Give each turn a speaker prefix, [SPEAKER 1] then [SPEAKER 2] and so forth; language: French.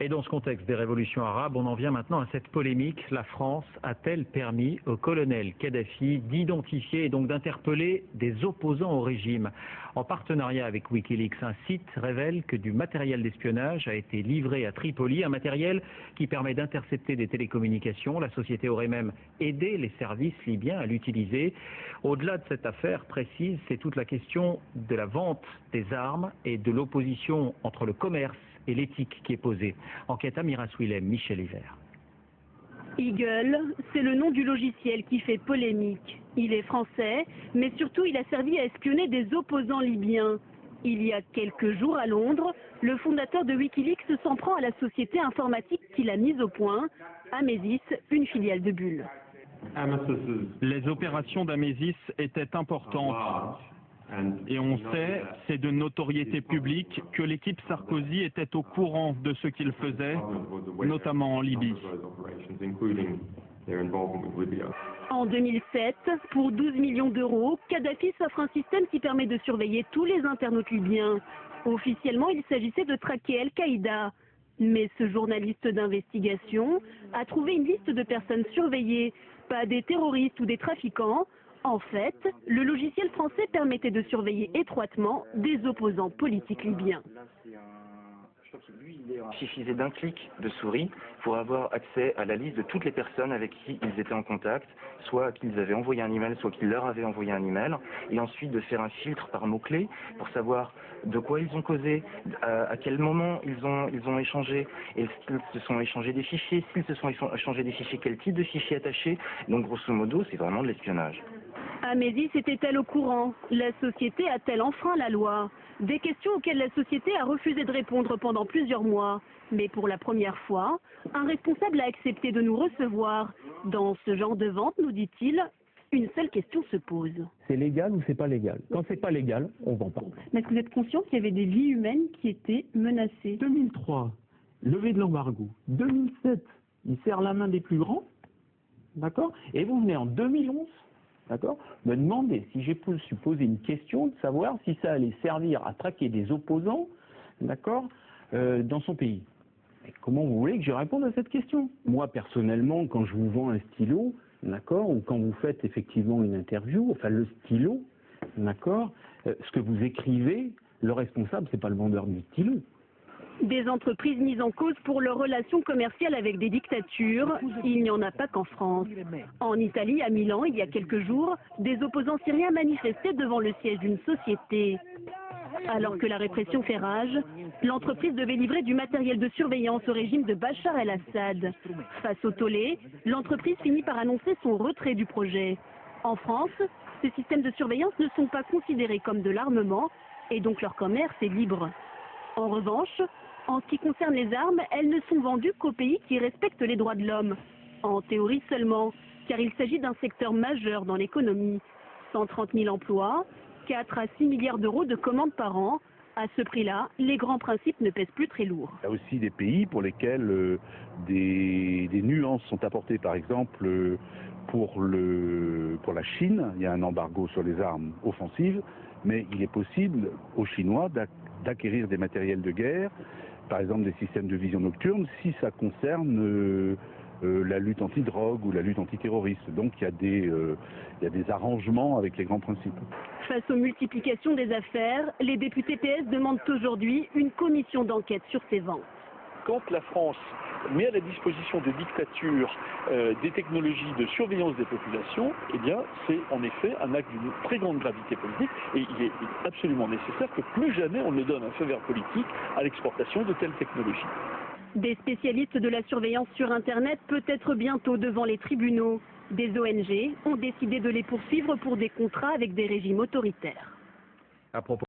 [SPEAKER 1] Et dans ce contexte des révolutions arabes, on en vient maintenant à cette polémique. La France a-t-elle permis au colonel Kadhafi d'identifier et donc d'interpeller des opposants au régime? En partenariat avec Wikileaks, un site révèle que du matériel d'espionnage a été livré à Tripoli, un matériel qui permet d'intercepter des télécommunications. La société aurait même aidé les services libyens à l'utiliser. Au-delà de cette affaire précise, c'est toute la question de la vente des armes et de l'opposition entre le commerce et l'éthique qui est posée. Enquête Amiras Willem, Michel Hiver.
[SPEAKER 2] Eagle, c'est le nom du logiciel qui fait polémique. Il est français, mais surtout il a servi à espionner des opposants libyens. Il y a quelques jours à Londres, le fondateur de Wikileaks s'en prend à la société informatique qu'il a mise au point, Amesis, une filiale de Bull.
[SPEAKER 3] Les opérations d'Amesis étaient importantes. Et on sait, c'est de notoriété publique, que l'équipe Sarkozy était au courant de ce qu'il faisait, notamment en Libye.
[SPEAKER 2] En 2007, pour 12 millions d'euros, Kadhafi s'offre un système qui permet de surveiller tous les internautes libyens. Officiellement, il s'agissait de traquer Al-Qaïda. Mais ce journaliste d'investigation a trouvé une liste de personnes surveillées, pas des terroristes ou des trafiquants. En fait, le logiciel français permettait de surveiller étroitement des opposants politiques libyens.
[SPEAKER 4] Il suffisait d'un clic de souris pour avoir accès à la liste de toutes les personnes avec qui ils étaient en contact, soit qu'ils avaient envoyé un email, soit qu'ils leur avaient envoyé un email, et ensuite de faire un filtre par mots-clés pour savoir de quoi ils ont causé, à quel moment ils ont échangé, et s'ils se sont échangés des fichiers, s'ils se sont échangés des fichiers, quel type de fichiers attachés. Donc grosso modo, c'est vraiment de l'espionnage.
[SPEAKER 2] Amesis était-elle au courant? La société a-t-elle enfreint la loi? Des questions auxquelles la société a refusé de répondre pendant plusieurs mois. Mais pour la première fois, un responsable a accepté de nous recevoir. Dans ce genre de vente, nous dit-il, une seule question se pose.
[SPEAKER 5] C'est légal ou c'est pas légal? Quand c'est pas légal, on vend pas.
[SPEAKER 2] Mais est-ce que vous êtes conscient qu'il y avait des vies humaines qui étaient menacées?
[SPEAKER 5] 2003, levée de l'embargo. 2007, il serre la main des plus grands, d'accord? Et vous venez en 2011, d'accord, me demander si j'ai pu poser une question de savoir si ça allait servir à traquer des opposants, d'accord, dans son pays. Et comment vous voulez que je réponde à cette question? Moi, personnellement, quand je vous vends un stylo, d'accord, ou quand vous faites effectivement une interview, enfin le stylo, d'accord, ce que vous écrivez, le responsable, c'est pas le vendeur du stylo.
[SPEAKER 2] Des entreprises mises en cause pour leurs relations commerciales avec des dictatures, il n'y en a pas qu'en France. En Italie, à Milan, il y a quelques jours, des opposants syriens manifestaient devant le siège d'une société. Alors que la répression fait rage, l'entreprise devait livrer du matériel de surveillance au régime de Bachar el-Assad. Face au tollé, l'entreprise finit par annoncer son retrait du projet. En France, ces systèmes de surveillance ne sont pas considérés comme de l'armement et donc leur commerce est libre. En revanche, en ce qui concerne les armes, elles ne sont vendues qu'aux pays qui respectent les droits de l'homme. En théorie seulement, car il s'agit d'un secteur majeur dans l'économie. 130 000 emplois, 4 à 6 milliards d'euros de commandes par an. À ce prix-là, les grands principes ne pèsent plus très lourd.
[SPEAKER 6] Il y a aussi des pays pour lesquels des nuances sont apportées. Par exemple, pour la Chine, il y a un embargo sur les armes offensives, mais il est possible aux Chinois d'acquérir des matériels de guerre, par exemple des systèmes de vision nocturne, si ça concerne la lutte anti-drogue ou la lutte antiterroriste. Donc il y a des arrangements avec les grands principes.
[SPEAKER 2] Face aux multiplications des affaires, les députés PS demandent aujourd'hui une commission d'enquête sur ces ventes.
[SPEAKER 7] Quand la France met à la disposition de dictatures des technologies de surveillance des populations, eh bien, c'est en effet un acte d'une très grande gravité politique et il est absolument nécessaire que plus jamais on ne donne un feu vert politique à l'exportation de telles technologies.
[SPEAKER 2] Des spécialistes de la surveillance sur Internet peut-être bientôt devant les tribunaux. Des ONG ont décidé de les poursuivre pour des contrats avec des régimes autoritaires.
[SPEAKER 1] À propos